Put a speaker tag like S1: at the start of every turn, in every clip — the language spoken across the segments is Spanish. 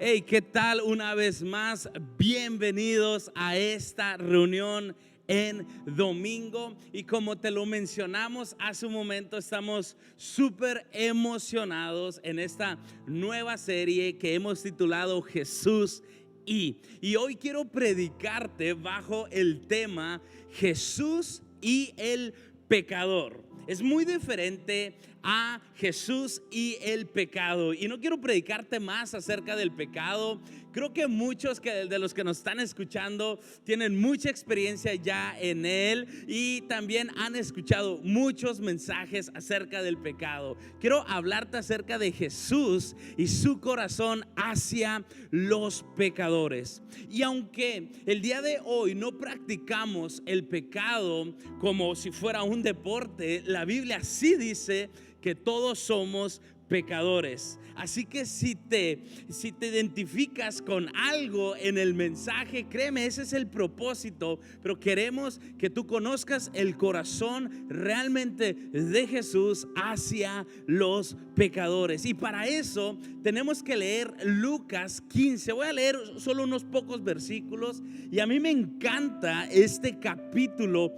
S1: Hey, ¿qué tal? Una vez más, bienvenidos a esta reunión en domingo. Y como te lo mencionamos hace un momento, estamos súper emocionados en esta nueva serie que hemos titulado Jesús y hoy quiero predicarte bajo el tema Jesús y el pecador. Es muy diferente a Jesús y el pecado. Y no quiero predicarte más acerca del pecado. Creo que muchos de los que nos están escuchando tienen mucha experiencia ya en él y también han escuchado muchos mensajes acerca del pecado. Quiero hablarte acerca de Jesús y su corazón hacia los pecadores. Y aunque el día de hoy no practicamos el pecado como si fuera un deporte, la Biblia sí dice que todos somos pecadores. Así que si te identificas con algo en el mensaje, créeme, ese es el propósito. Pero queremos que tú conozcas el corazón realmente de Jesús hacia los pecadores. Y para eso tenemos que leer Lucas 15. Voy a leer solo unos pocos versículos. Y a mí me encanta este capítulo,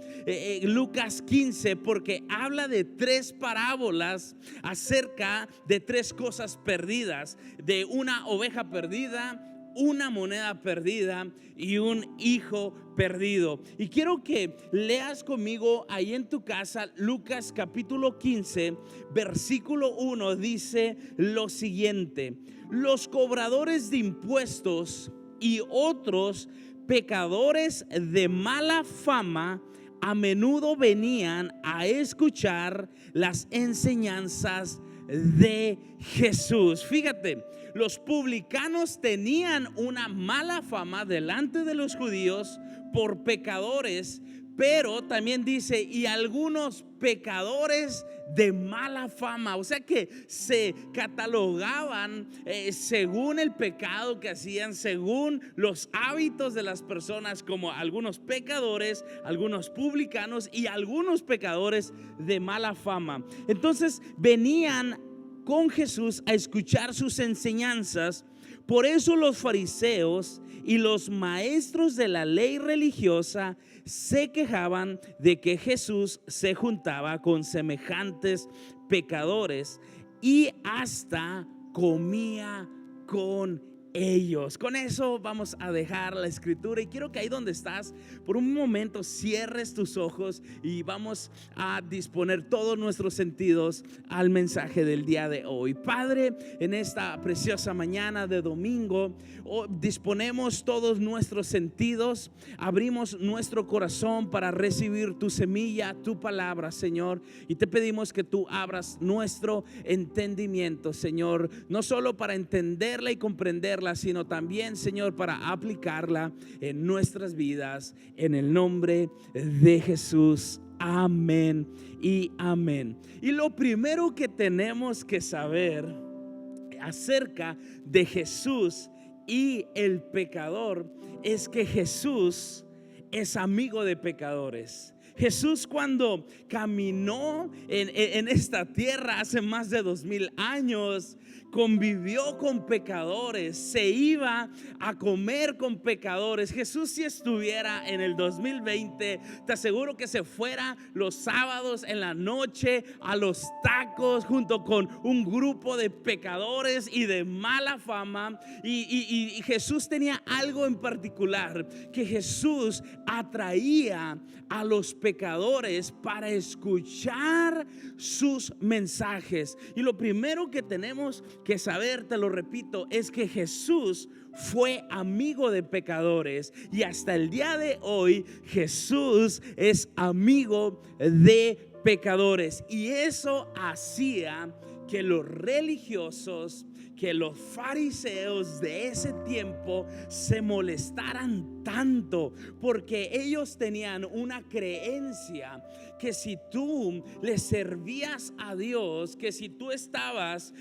S1: Lucas 15, porque habla de tres parábolas acerca de tres cosas perdidas: de una oveja perdida, una moneda perdida y un hijo perdido. Y quiero que leas conmigo ahí en tu casa Lucas capítulo 15, versículo 1. Dice lo siguiente: los cobradores de impuestos y otros pecadores de mala fama a menudo venían a escuchar las enseñanzas de Jesús. Fíjate, los publicanos tenían una mala fama delante de los judíos por pecadores, pero también dice, y algunos pecadores de mala fama. O sea que se catalogaban según el pecado que hacían, según los hábitos de las personas, como algunos pecadores, algunos publicanos y algunos pecadores de mala fama. Entonces venían con Jesús a escuchar sus enseñanzas. Por eso los fariseos y los maestros de la ley religiosa se quejaban de que Jesús se juntaba con semejantes pecadores y hasta comía con ellos. Con eso vamos a dejar la escritura y quiero que ahí donde estás por un momento cierres tus ojos y vamos a disponer todos nuestros sentidos al mensaje del día de hoy. Padre, en esta preciosa mañana de domingo, disponemos todos nuestros sentidos, abrimos nuestro corazón para recibir tu semilla, tu palabra, Señor, y te pedimos que tú abras nuestro entendimiento, Señor, no solo para entenderla y comprenderla, sino también, Señor, para aplicarla en nuestras vidas, en el nombre de Jesús. Amén y amén. Y lo primero que tenemos que saber acerca de Jesús y el pecador es que Jesús es amigo de pecadores. Jesús, cuando caminó en esta tierra hace más de 2000 años, convivió con pecadores, se iba a comer con pecadores. Jesús, si estuviera en el 2020, te aseguro que se fuera los sábados en la noche a los tacos junto con un grupo de pecadores y de mala fama. Y Jesús tenía algo en particular, que Jesús atraía a los pecadores para escuchar sus mensajes. Y lo primero que tenemos que saber, te lo repito, es que Jesús fue amigo de pecadores y hasta el día de hoy Jesús es amigo de pecadores. Y eso hacía que los religiosos, que los fariseos de ese tiempo se molestaran tanto, porque ellos tenían una creencia que si tú le servías a Dios, que si tú estabas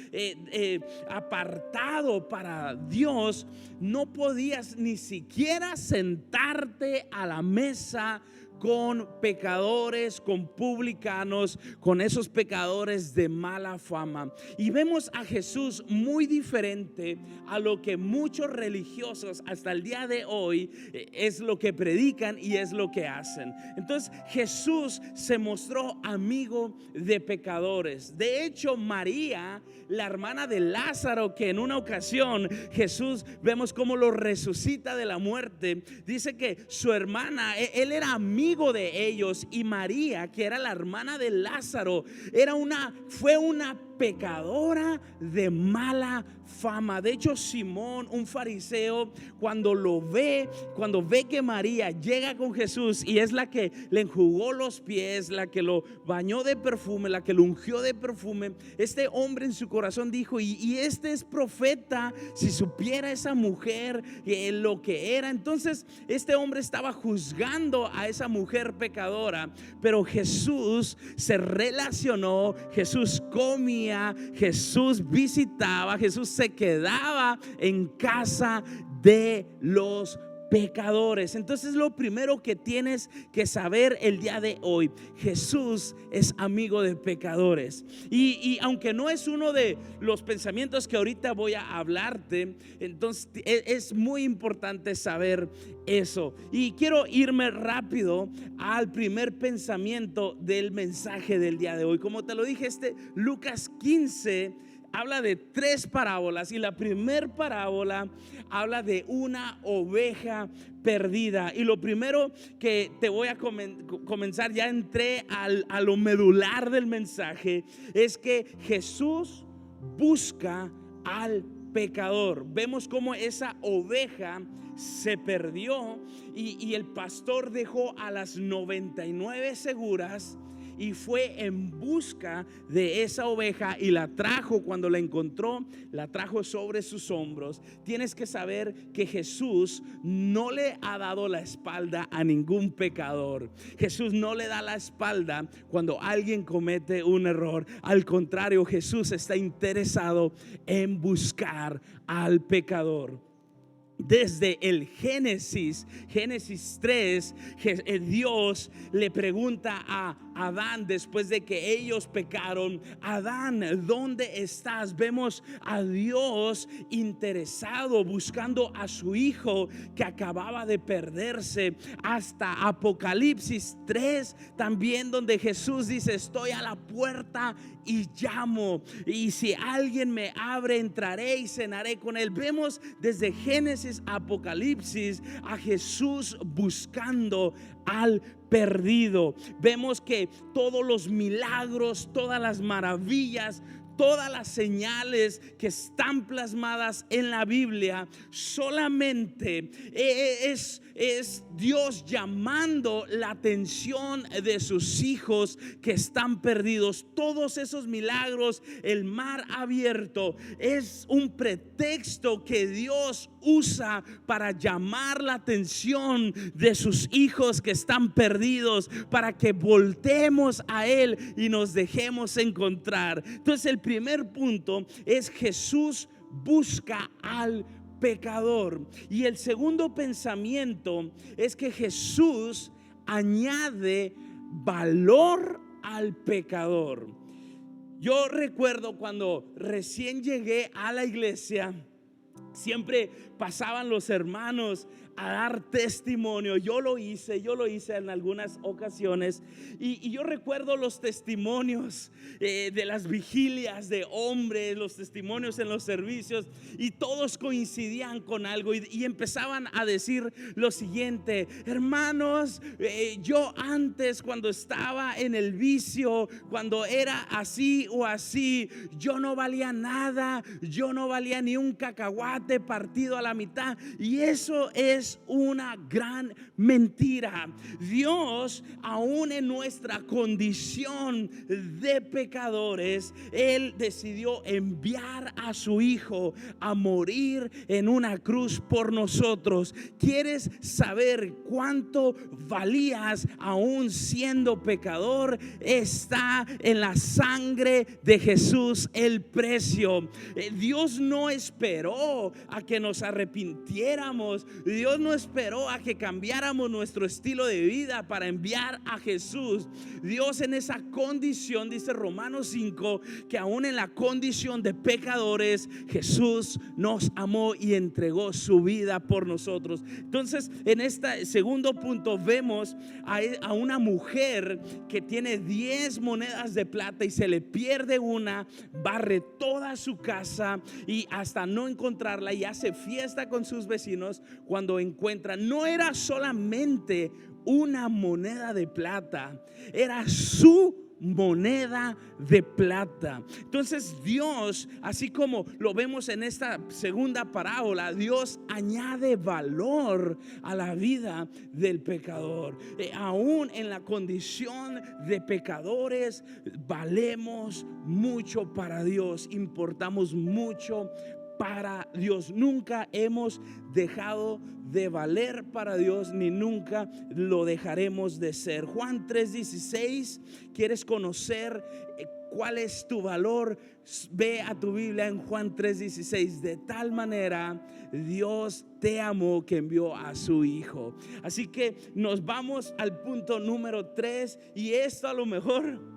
S1: apartado para Dios, no podías ni siquiera sentarte a la mesa con pecadores, con publicanos, con esos pecadores de mala fama. Y vemos a Jesús muy diferente a lo que muchos religiosos hasta el día de hoy es lo que predican y es lo que hacen. Entonces Jesús se mostró amigo de pecadores. De hecho, María, la hermana de Lázaro, que en una ocasión Jesús vemos cómo lo resucita de la muerte, dice que su hermana, él era amigo de ellos, y María, que era la hermana de Lázaro, fue una pecadora de mala fama. De hecho, Simón, un fariseo, cuando ve que María llega con Jesús y es la que le enjugó los pies, la que lo bañó de perfume, la que lo ungió de perfume, este hombre en su corazón dijo: y este es profeta. Si supiera esa mujer lo que era. Entonces este hombre estaba juzgando a esa mujer pecadora, pero Jesús se relacionó, Jesús comía, Jesús visitaba, Jesús se quedaba en casa de los pecadores. Entonces lo primero que tienes que saber el día de hoy: Jesús es amigo de pecadores. Y aunque no es uno de los pensamientos que ahorita voy a hablarte, entonces es muy importante saber eso. Y quiero irme rápido al primer pensamiento del mensaje del día de hoy. Como te lo dije, Lucas 15 habla de 3 parábolas, y la primer parábola habla de una oveja perdida. Y lo primero que te voy a comenzar, ya entré a lo medular del mensaje, es que Jesús busca al pecador. Vemos cómo esa oveja se perdió y el pastor dejó a las 99 seguras y fue en busca de esa oveja y la trajo. Cuando la encontró, la trajo sobre sus hombros. Tienes que saber que Jesús no le ha dado la espalda a ningún pecador. Jesús no le da la espalda cuando alguien comete un error. Al contrario, Jesús está interesado en buscar al pecador. Desde el Génesis 3, Dios le pregunta a Adán, después de que ellos pecaron: Adán, ¿dónde estás? Vemos a Dios interesado, buscando a su hijo que acababa de perderse. Hasta Apocalipsis 3 también, donde Jesús dice: estoy a la puerta y llamo, y si alguien me abre, entraré y cenaré con él. Vemos desde Génesis a Apocalipsis a Jesús buscando al perdido. Vemos que todos los milagros, todas las maravillas, todas las señales que están plasmadas en la Biblia solamente es Dios llamando la atención de sus hijos que están perdidos. Todos esos milagros, el mar abierto, es un pretexto que Dios usa para llamar la atención de sus hijos que están perdidos, para que voltemos a Él y nos dejemos encontrar. Entonces el primer punto es: Jesús busca al pecador. Y el segundo pensamiento es que Jesús añade valor al pecador. Yo recuerdo cuando recién llegué a la iglesia, siempre pasaban los hermanos a dar testimonio. Yo lo hice en algunas ocasiones, y yo recuerdo los testimonios de las vigilias de hombres, los testimonios en los servicios, y todos coincidían con algo y empezaban a decir lo siguiente: hermanos, yo antes, cuando estaba en el vicio, cuando era así o así, yo no valía nada, yo no valía ni un cacahuate partido a la mitad. Y eso es una gran mentira. Dios, aún en nuestra condición de pecadores, Él decidió enviar a su Hijo a morir en una cruz por nosotros. ¿Quieres saber cuánto valías aún siendo pecador? Está en la sangre de Jesús el precio. Dios no esperó a que nos arrepintiéramos. Dios no esperó a que cambiáramos nuestro estilo de vida para enviar a Jesús. Dios en esa condición, dice Romanos 5, que aún en la condición de pecadores, Jesús nos amó y entregó su vida por nosotros. Entonces, en este segundo punto vemos a una mujer que tiene 10 monedas de plata y se le pierde una, barre toda su casa y hasta no encontrarla, y hace fiesta con sus vecinos cuando encuentra. No era solamente una moneda de plata, era su moneda de plata. Entonces Dios, así como lo vemos en esta segunda parábola, Dios añade valor a la vida del pecador. Aún en la condición de pecadores valemos mucho para Dios, importamos mucho para Dios. Nunca hemos dejado de valer para Dios, ni nunca lo dejaremos de ser. Juan 3:16. ¿Quieres conocer cuál es tu valor? Ve a tu Biblia en Juan 3:16. De tal manera Dios te amó que envió a su Hijo. Así que nos vamos al punto número 3, y esto a lo mejor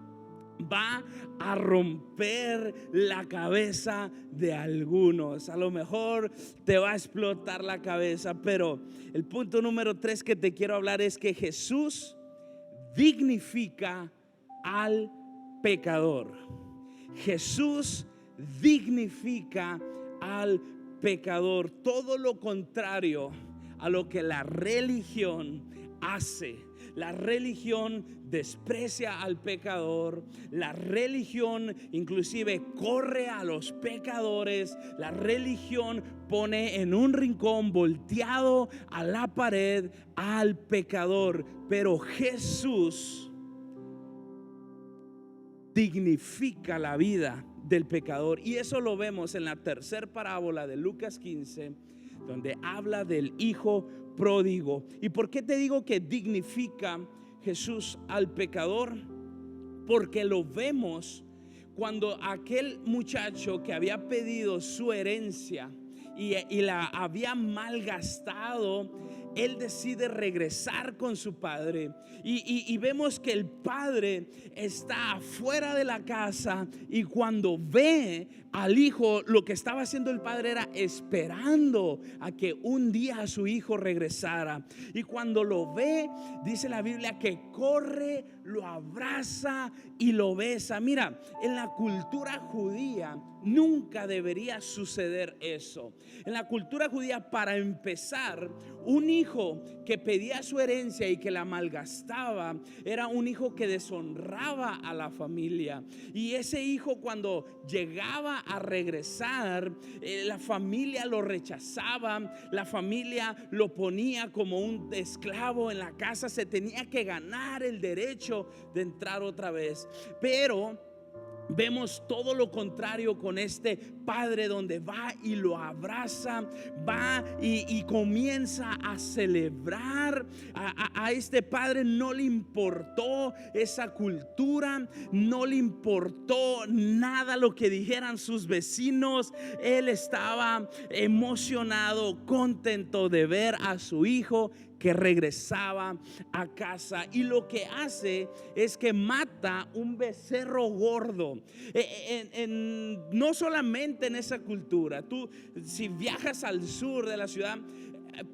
S1: va a romper la cabeza de algunos. A lo mejor te va a explotar la cabeza, pero el punto número 3 que te quiero hablar es que Jesús dignifica al pecador. Jesús dignifica al pecador. Todo lo contrario a lo que la religión hace. La religión desprecia al pecador. La religión inclusive corre a los pecadores. La religión pone en un rincón, volteado a la pared, al pecador. Pero Jesús dignifica la vida del pecador. Y eso lo vemos en la tercera parábola de Lucas 15, donde habla del hijo pródigo. ¿Y por qué te digo que dignifica Jesús al pecador? Porque lo vemos cuando aquel muchacho que había pedido su herencia y la había malgastado, él decide regresar con su padre, y vemos que el padre está afuera de la casa, y cuando ve al hijo, lo que estaba haciendo el padre era esperando a que un día su hijo regresara. Y cuando lo ve, dice la Biblia que corre, lo abraza y lo besa. Mira, en la cultura judía nunca debería suceder eso. En la cultura judía, para empezar, un hijo que pedía su herencia y que la malgastaba era un hijo que deshonraba a la familia. Y ese hijo, cuando llegaba a regresar, la familia lo rechazaba, la familia lo ponía como un esclavo en la casa. Se tenía que ganar el derecho de entrar otra vez. Pero vemos todo lo contrario con este padre, donde va y lo abraza, va y comienza a celebrar. A este padre no le importó esa cultura, no le importó nada lo que dijeran sus vecinos. Él estaba emocionado, contento de ver a su hijo que regresaba a casa. Y lo que hace es que mata un becerro gordo. No solamente en esa cultura, tú si viajas al sur de la ciudad,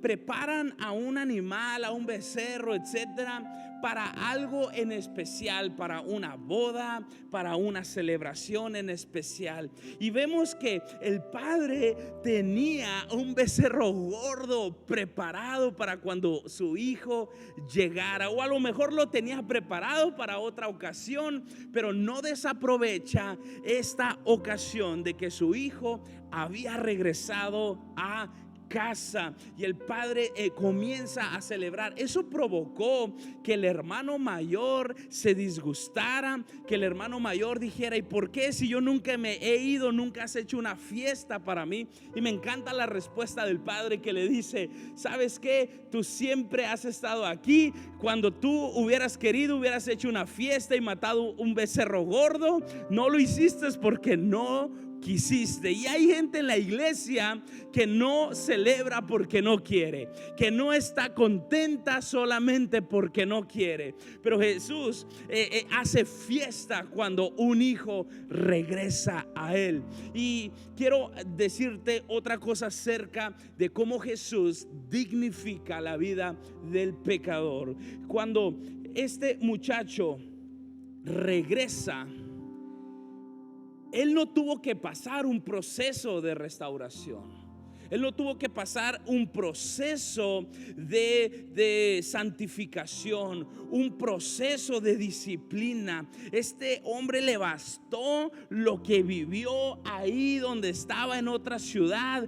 S1: preparan a un animal, a un becerro, etcétera, para algo en especial, para una boda, para una celebración en especial. Y vemos que el padre tenía un becerro gordo preparado para cuando su hijo llegara, o a lo mejor lo tenía preparado para otra ocasión, pero no desaprovecha esta ocasión de que su hijo había regresado a casa, y el padre comienza a celebrar. Eso provocó que el hermano mayor se disgustara, que el hermano mayor dijera: ¿y por qué, si yo nunca me he ido, nunca has hecho una fiesta para mí? Y me encanta la respuesta del padre, que le dice: ¿sabes qué? Tú siempre has estado aquí. Cuando tú hubieras querido, hubieras hecho una fiesta y matado un becerro gordo. No lo hiciste porque no quisiste. Y hay gente en la iglesia que no celebra porque no quiere, que no está contenta solamente porque no quiere. Pero Jesús hace fiesta cuando un hijo regresa a él. Y quiero decirte otra cosa acerca de cómo Jesús dignifica la vida del pecador. Cuando este muchacho regresa, él no tuvo que pasar un proceso de restauración. Él no tuvo que pasar un proceso de santificación, un proceso de disciplina. Este hombre le bastó lo que vivió ahí donde estaba en otra ciudad.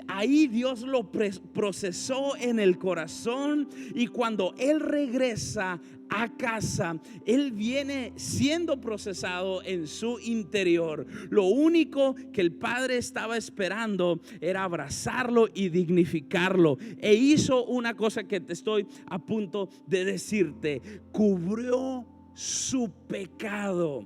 S1: Ahí Dios lo procesó en el corazón, y cuando él regresa a casa, él viene siendo procesado en su interior. Lo único que el padre estaba esperando era abrazarlo y dignificarlo, e hizo una cosa que te estoy a punto de decirte: cubrió su pecado.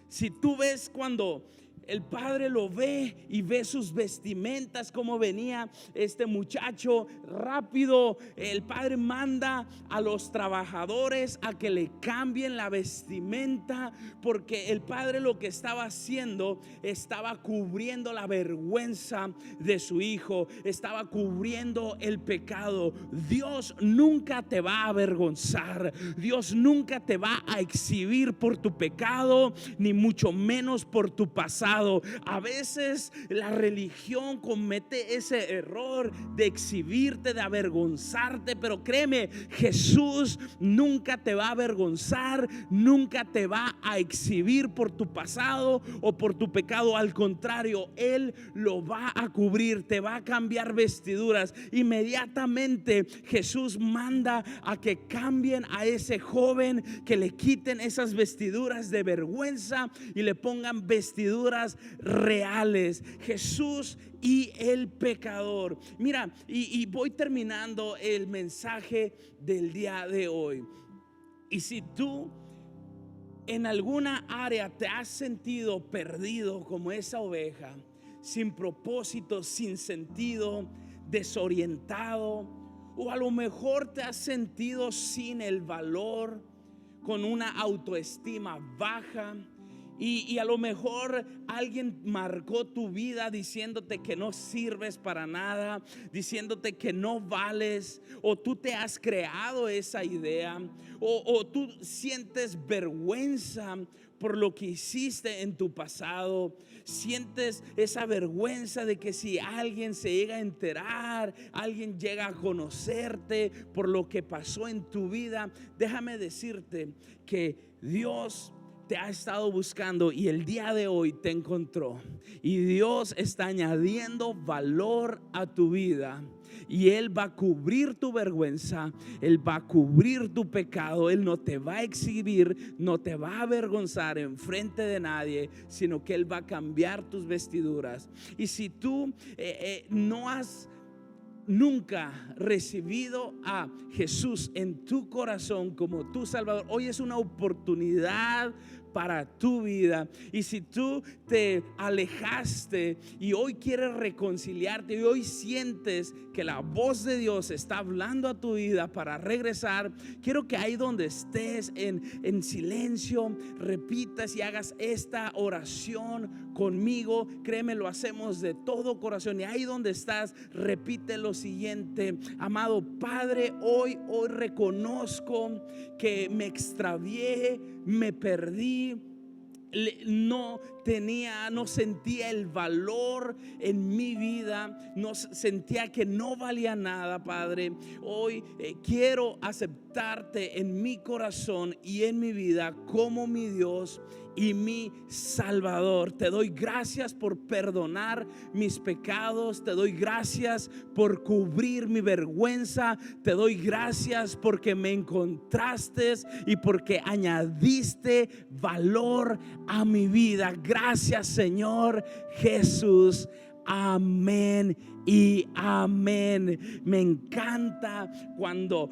S1: Si tú ves cuando el padre lo ve y ve sus vestimentas, cómo venía este muchacho rápido, el padre manda a los trabajadores a que le cambien la vestimenta, porque el padre lo que estaba haciendo, estaba cubriendo la vergüenza de su hijo, estaba cubriendo el pecado. Dios nunca te va a avergonzar, Dios nunca te va a exhibir por tu pecado, ni mucho menos por tu pasado. A veces la religión comete ese error de exhibirte, de avergonzarte, pero créeme, Jesús nunca te va a avergonzar, nunca te va a exhibir por tu pasado o por tu pecado. Al contrario, Él lo va a cubrir, te va a cambiar vestiduras. Inmediatamente Jesús manda a que cambien a ese joven, que le quiten esas vestiduras de vergüenza y le pongan vestiduras reales. Jesús y el pecador. Mira, y voy terminando el mensaje del día de hoy. Y si tú en alguna área te has sentido perdido como esa oveja, sin propósito, sin sentido, desorientado, o a lo mejor te has sentido sin el valor, con una autoestima baja, y a lo mejor alguien marcó tu vida diciéndote que no sirves para nada, diciéndote que no vales, o tú te has creado esa idea, o tú sientes vergüenza por lo que hiciste en tu pasado. Sientes esa vergüenza de que si alguien se llega a enterar, alguien llega a conocerte por lo que pasó en tu vida. Déjame decirte que Dios te ha estado buscando y el día de hoy te encontró, y Dios está añadiendo valor a tu vida, y Él va a cubrir tu vergüenza, Él va a cubrir tu pecado. Él no te va a exhibir, no te va a avergonzar en frente de nadie, sino que Él va a cambiar tus vestiduras. Y si tú no has nunca recibido a Jesús en tu corazón como tu Salvador, hoy es una oportunidad para tu vida. Y si tú te alejaste y hoy quieres reconciliarte, y hoy sientes que la voz de Dios está hablando a tu vida para regresar, quiero que ahí donde estés en silencio repitas y hagas esta oración conmigo. Créeme, lo hacemos de todo corazón. Y ahí donde estás, repite lo siguiente: amado Padre, hoy reconozco que me extravié, me perdí, no sentía el valor en mi vida, no sentía que no valía nada, Padre. Hoy quiero aceptarte en mi corazón y en mi vida como mi Dios y mi Salvador. Te doy gracias por perdonar mis pecados, te doy gracias por cubrir mi vergüenza, te doy gracias porque me encontraste y porque añadiste valor a mi vida. Gracias, Señor Jesús. Amén y amén. Me encanta cuando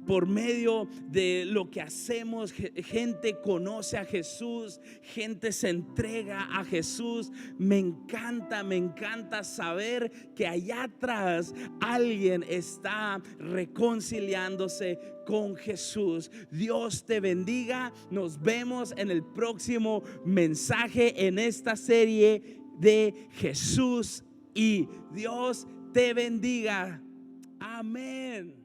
S1: por medio de lo que hacemos, gente conoce a Jesús, gente se entrega a Jesús. Me encanta saber que allá atrás alguien está reconciliándose con Jesús. Dios te bendiga. Nos vemos en el próximo mensaje en esta serie de Jesús y Dios te bendiga. Amén.